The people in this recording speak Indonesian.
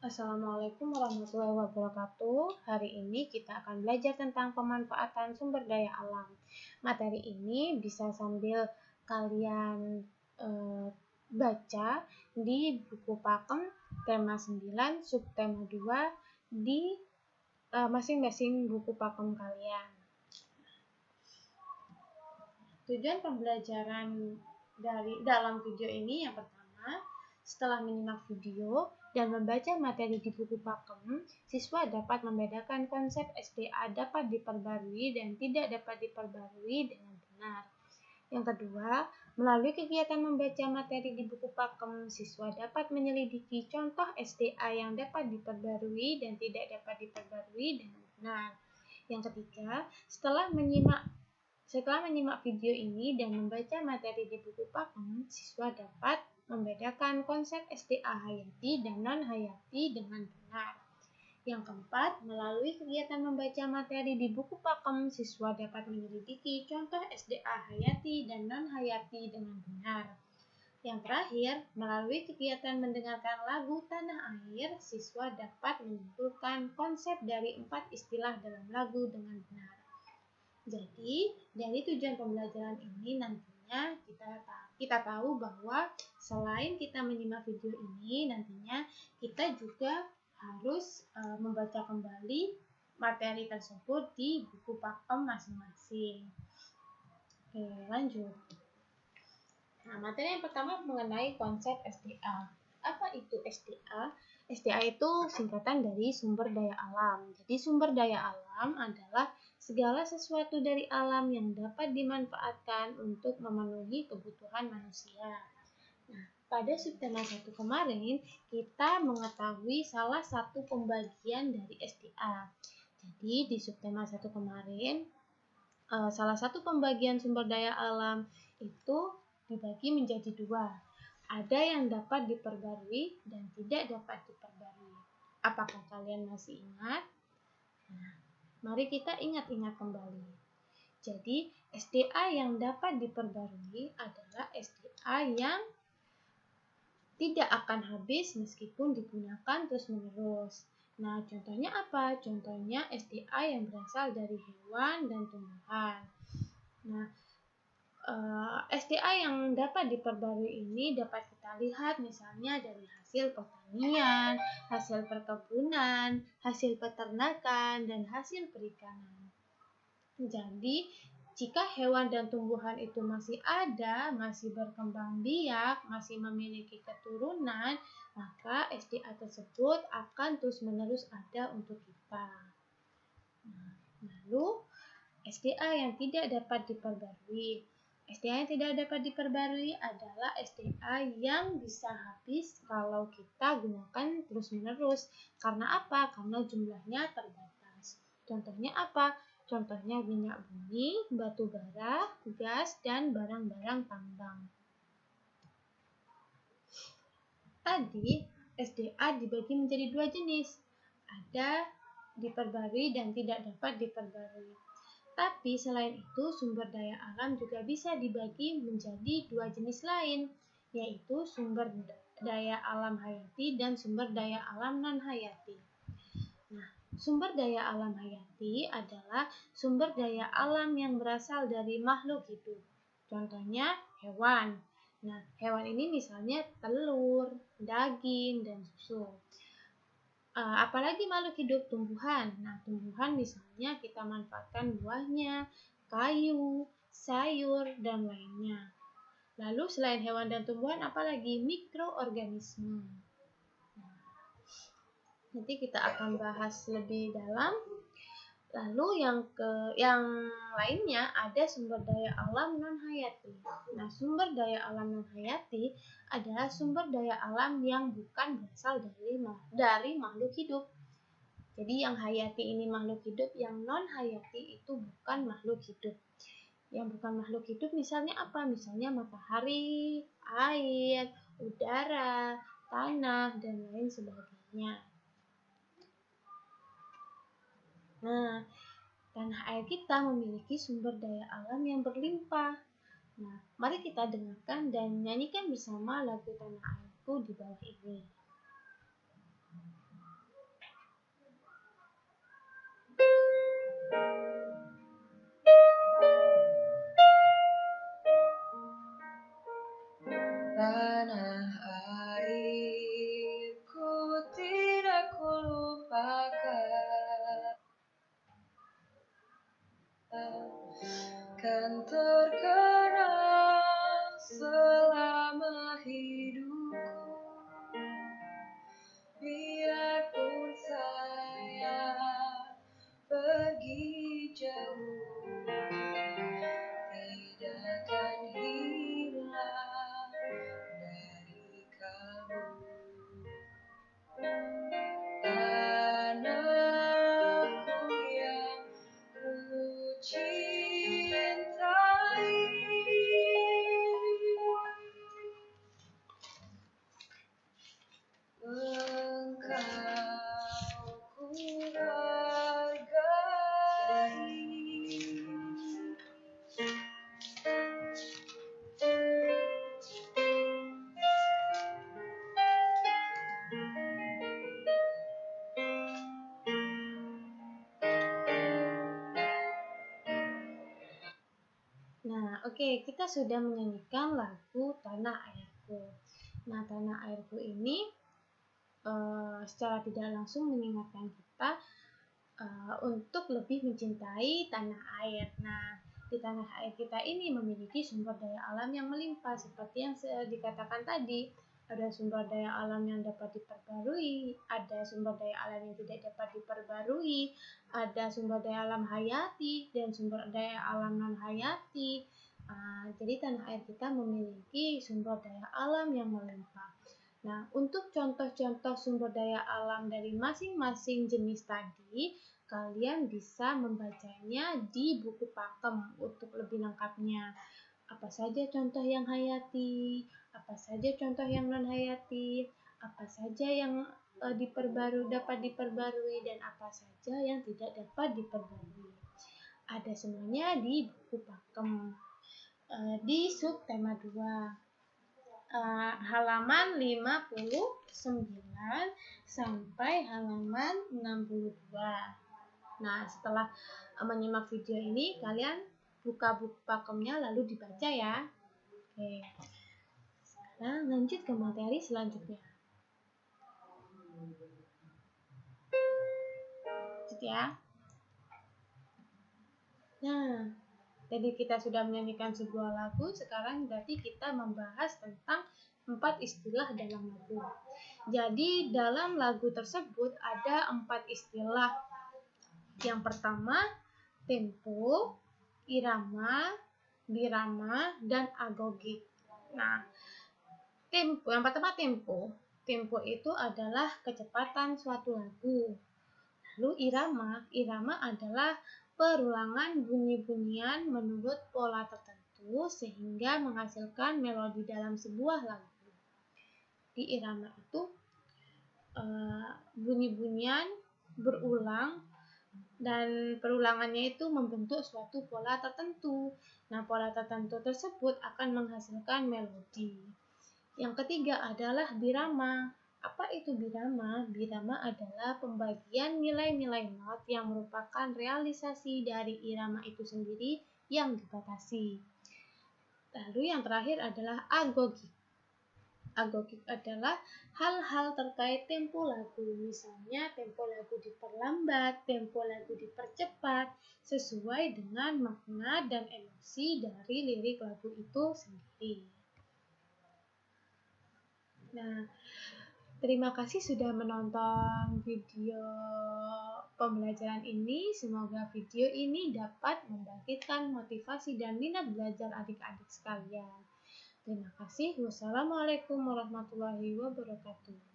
Assalamualaikum warahmatullahi wabarakatuh. Hari ini kita akan belajar tentang pemanfaatan sumber daya alam. Materi ini bisa sambil kalian baca di buku pakem tema 9, subtema 2 di masing-masing buku pakem kalian. Tujuan pembelajaran dalam video ini yang pertama, setelah menyimak video dan membaca materi di buku pakem, siswa dapat membedakan konsep SDA dapat diperbarui dan tidak dapat diperbarui dengan benar. Yang kedua, melalui kegiatan membaca materi di buku pakem, siswa dapat menyelidiki contoh SDA yang dapat diperbarui dan tidak dapat diperbarui dengan benar. Yang ketiga, setelah menyimak video ini dan membaca materi di buku pakem, siswa dapat membedakan konsep SDA hayati dan non-hayati dengan benar. Yang keempat, melalui kegiatan membaca materi di buku pakem, siswa dapat menyelidiki contoh SDA hayati dan non-hayati dengan benar. Yang terakhir, melalui kegiatan mendengarkan lagu Tanah Air, siswa dapat menyimpulkan konsep dari 4 istilah dalam lagu dengan benar. Jadi, dari tujuan pembelajaran ini nantinya kita tahu bahwa selain kita menyimak video ini, nantinya kita juga harus membaca kembali materi tersebut di buku pakem masing-masing. Oke, lanjut. Nah, materi yang pertama mengenai konsep SDA. Apa itu SDA? SDA itu singkatan dari sumber daya alam. Jadi sumber daya alam adalah segala sesuatu dari alam yang dapat dimanfaatkan untuk memenuhi kebutuhan manusia. Nah, pada subtema 1 kemarin, kita mengetahui salah satu pembagian dari SDA. Jadi, di subtema 1 kemarin, salah satu pembagian sumber daya alam itu dibagi menjadi dua. Ada yang dapat diperbarui dan tidak dapat diperbarui. Apakah kalian masih ingat? Nah, mari kita ingat-ingat kembali. Jadi, SDA yang dapat diperbarui adalah SDA yang tidak akan habis meskipun digunakan terus-menerus. Nah, contohnya apa? Contohnya SDA yang berasal dari hewan dan tumbuhan. Nah, SDA yang dapat diperbarui ini dapat kita lihat misalnya dari hasil pertanian, hasil perkebunan, hasil peternakan, dan hasil perikanan. Jadi, jika hewan dan tumbuhan itu masih ada, masih berkembang biak, masih memiliki keturunan, maka SDA tersebut akan terus-menerus ada untuk kita. Lalu, SDA yang tidak dapat diperbarui. SDA yang tidak dapat diperbarui adalah SDA yang bisa habis kalau kita gunakan terus-menerus. Karena apa? Karena jumlahnya terbatas. Contohnya apa? Contohnya minyak bumi, batu bara, gas, dan barang-barang tambang. Tadi, SDA dibagi menjadi dua jenis. Ada diperbarui dan tidak dapat diperbarui. Tapi selain itu, sumber daya alam juga bisa dibagi menjadi dua jenis lain, yaitu sumber daya alam hayati dan sumber daya alam non-hayati. Nah, sumber daya alam hayati adalah sumber daya alam yang berasal dari makhluk hidup. Contohnya hewan. Nah, hewan ini misalnya telur, daging, dan susu. Apalagi makhluk hidup tumbuhan. Nah, tumbuhan misalnya kita manfaatkan buahnya, kayu, sayur, dan lainnya. Lalu selain hewan dan tumbuhan, apalagi mikroorganisme. Nanti kita akan bahas lebih dalam. Lalu yang lainnya ada sumber daya alam non-hayati. Nah, sumber daya alam non-hayati adalah sumber daya alam yang bukan berasal dari makhluk hidup. Jadi yang hayati ini makhluk hidup, yang non-hayati itu bukan makhluk hidup. Yang bukan makhluk hidup misalnya apa? Misalnya matahari, air, udara, tanah, dan lain sebagainya. Nah, tanah air kita memiliki sumber daya alam yang berlimpah. Nah, mari kita dengarkan dan nyanyikan bersama lagu Tanah Airku di bawah ini. Oke, kita sudah menyanyikan lagu Tanah Airku. Nah, Tanah Airku ini secara tidak langsung mengingatkan kita untuk lebih mencintai tanah air. Nah, di tanah air kita ini memiliki sumber daya alam yang melimpah, seperti yang dikatakan tadi. Ada sumber daya alam yang dapat diperbarui, ada sumber daya alam yang tidak dapat diperbarui, ada sumber daya alam hayati dan sumber daya alam non hayati. Jadi tanah air kita memiliki sumber daya alam yang melimpah. Nah, untuk contoh-contoh sumber daya alam dari masing-masing jenis tadi, kalian bisa membacanya di buku pakem untuk lebih lengkapnya. Apa saja contoh yang hayati, apa saja contoh yang non-hayati, apa saja yang dapat diperbarui, dan apa saja yang tidak dapat diperbarui. Ada semuanya di buku pakem. Di subtema 2. Halaman 59 sampai halaman 62. Nah, setelah menyimak video ini, kalian buka buku pakemnya lalu dibaca ya. Oke. Sekarang lanjut ke materi selanjutnya. Lanjut ya. Nah, jadi kita sudah menyanyikan sebuah lagu, sekarang berarti kita membahas tentang 4 istilah dalam lagu. Jadi dalam lagu tersebut ada 4 istilah. Yang pertama, tempo, irama, birama, dan agogik. Nah, tempo, yang pertama tempo. Tempo itu adalah kecepatan suatu lagu. Lalu irama adalah perulangan bunyi-bunyian menurut pola tertentu sehingga menghasilkan melodi dalam sebuah lagu. Di irama itu bunyi-bunyian berulang dan perulangannya itu membentuk suatu pola tertentu. Nah, pola tertentu tersebut akan menghasilkan melodi. Yang ketiga adalah birama. Apa itu birama? Birama adalah pembagian nilai-nilai not yang merupakan realisasi dari irama itu sendiri yang dibatasi. Lalu yang terakhir adalah agogik. Agogik adalah hal-hal terkait tempo lagu. Misalnya tempo lagu diperlambat, tempo lagu dipercepat, sesuai dengan makna dan emosi dari lirik lagu itu sendiri. Nah, terima kasih sudah menonton video pembelajaran ini. Semoga video ini dapat membangkitkan motivasi dan minat belajar adik-adik sekalian. Terima kasih. Wassalamualaikum warahmatullahi wabarakatuh.